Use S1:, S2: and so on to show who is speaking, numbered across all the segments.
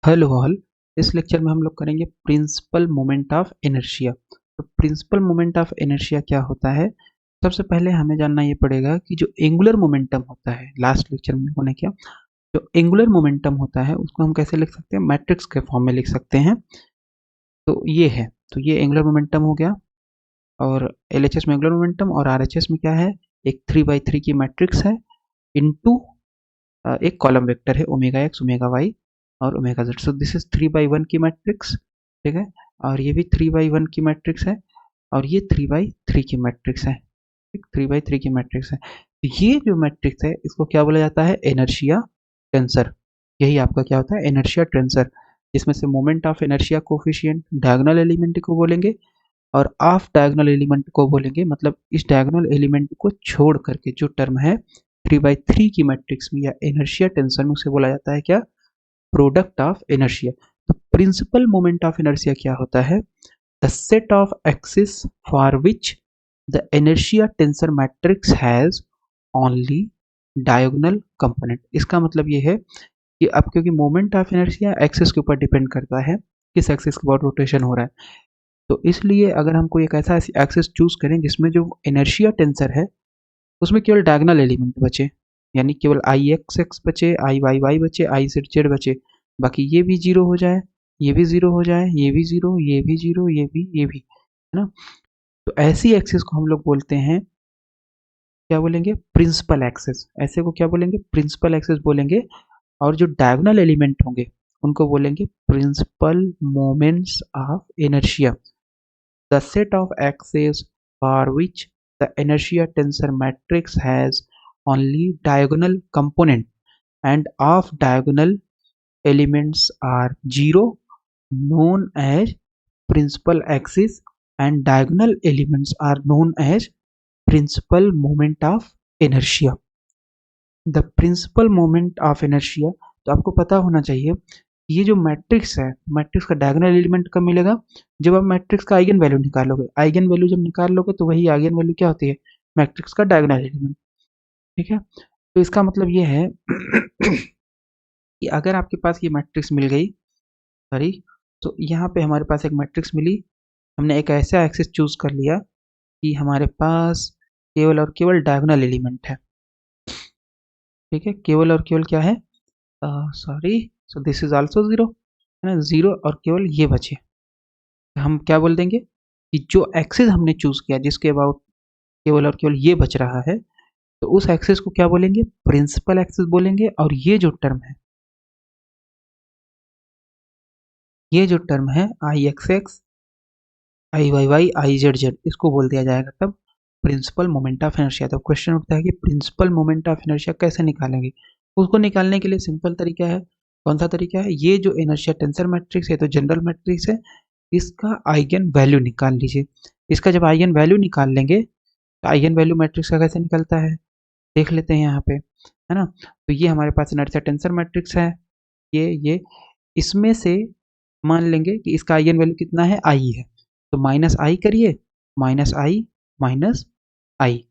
S1: Hello all. इस lecture में हम लोग करेंगे प्रिंसिपल मोमेंट ऑफ इनर्शिया। तो प्रिंसिपल मोमेंट ऑफ इनर्शिया क्या होता है? सबसे पहले हमें जानना ये पड़ेगा कि जो एंगुलर मोमेंटम होता है, लास्ट लेक्चर में हमने क्या, जो एंगुलर मोमेंटम होता है उसको हम कैसे लिख सकते हैं? मैट्रिक्स के फॉर्म में लिख सकते हैं। तो ये है, तो ये एंगुलर मोमेंटम हो गया। और एलएचएस में एंगुलर मोमेंटम और आरएचएस में क्या है? एक 3/3 की मैट्रिक्स है इनटू एक कॉलम वेक्टर है ओमेगा एक्स, ओमेगा वाई और omega Z. So this is 3/1 की मैट्रिक्स, ठीक है। और ये भी 3/1 की मैट्रिक्स है और ये 3/3 की मैट्रिक्स है, ठीक, 3/3 की मैट्रिक्स है। तो ये जो मैट्रिक्स है इसको क्या बोला जाता है? Inertia tensor. यही आपका क्या होता है? Inertia tensor. इसमें से moment of inertia coefficient diagonal element को बोलेंगे और ऑफ डायगोनल एलिमेंट को बोलेंगे, मतलब इस डायगोनल एलिमेंट को छोड़ करके जो टर्म है 3/3 की मैट्रिक्स में या इनर्शिया टेंसर में, उसे बोला जाता है क्या? Product of inertia. तो प्रिंसिपल मोमेंट ऑफ इनर्शिया क्या होता है? The set of axis for which the inertia tensor matrix has only diagonal component. इसका मतलब ये है कि अब क्योंकि मोमेंट ऑफ इनर्शिया एक्सिस के ऊपर डिपेंड करता है, किस एक्सिस के ऊपर रोटेशन हो रहा है, तो इसलिए अगर हम कोई एक ऐसा एक्सिस चूज करें जिसमें जो इनर्शिया टेंसर है उसमें केवल डायगोनल एलिमेंट बचे, यानी केवल आई एक्स एक्स बचे, आई वाई वाई बचे, आई जेड जेड बचे, बाकी ये भी जीरो हो जाए, ये भी जीरो हो जाए, ये भी जीरो, ये भी जीरो, ये भी, है ना। तो ऐसी एक्सिस को हम लोग बोलते हैं, क्या बोलेंगे? Principal axis. ऐसे को क्या बोलेंगे? प्रिंसिपल एक्सिस बोलेंगे। और जो डायगोनल एलिमेंट होंगे उनको बोलेंगे principal moments of inertia. The set of axes for which the inertia tensor matrix has only diagonal component and off diagonal elements are zero, known as principal axis, and diagonal elements are known as principal moment of inertia. The principal moment of inertia, तो आपको पता होना चाहिए ये जो matrix है, matrix का diagonal element कब मिलेगा? जब आप मैट्रिक्स का आइगन वैल्यू निकालोगे। आइगन वैल्यू जब निकाल लोगे तो वही आइगन वैल्यू क्या होती है? मैट्रिक्स का डायगोनल एलिमेंट, ठीक है। तो इसका मतलब ये है कि अगर आपके पास ये मैट्रिक्स मिल गई, सॉरी, तो यहाँ पे हमारे पास एक मैट्रिक्स मिली, हमने एक ऐसा एक्सिस चूज कर लिया कि हमारे पास केवल और केवल डायगोनल एलिमेंट है, ठीक है। केवल और केवल क्या है? Sorry, so this is also zero, है ना, जीरो और केवल ये बचे। हम क्या बोल देंगे कि जो एक्सिस हमने चूज किया जिसके अबाउट केवल और केवल ये बच रहा है, तो उस एक्सिस को क्या बोलेंगे? प्रिंसिपल एक्सिस बोलेंगे। और ये जो टर्म है, ये जो टर्म है I x x, I y y, I z z, इसको बोल दिया जाएगा तब प्रिंसिपल मोमेंट ऑफ इनर्शिया। तो क्वेश्चन उठता है कि प्रिंसिपल मोमेंट ऑफ इनर्शिया कैसे निकालेंगे? उसको निकालने के लिए सिंपल तरीका है। कौन सा तरीका है? ये जो इनर्शिया टेंसर मैट्रिक्स है तो जनरल मैट्रिक्स है, इसका आइगन वैल्यू निकाल लीजिए। इसका जब आइगन वैल्यू निकाल लेंगे तो आइगन वैल्यू मैट्रिक्स का कैसे निकलता है देख लेते हैं यहाँ पे, है ना। तो ये हमारे पास इनर्शिया टेंसर मैट्रिक्स है, ये इसमें से मान लेंगे कि इसका आइगन वैल्यू कितना है? आई है, तो माइनस आई करिए, माइनस आई, माइनस आई,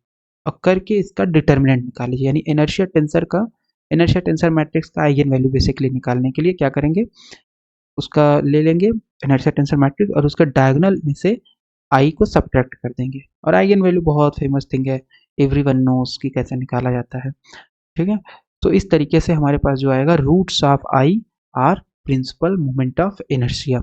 S1: और करके इसका डिटर्मिनेंट निकाल लीजिए। यानी इनर्शिया टेंसर मैट्रिक्स का आइगन वैल्यू बेसिकली निकालने के लिए क्या करेंगे, उसका ले लेंगे इनर्शिया टेंसर मैट्रिक्स और उसका डायगोनल में से आई को सब्ट्रैक्ट कर देंगे। और आइगन वैल्यू बहुत फेमस थिंग है, एवरीवन नोस कि कैसे निकाला जाता है, ठीक है। तो इस तरीके से हमारे पास जो आएगा roots of I are principal moment of inertia.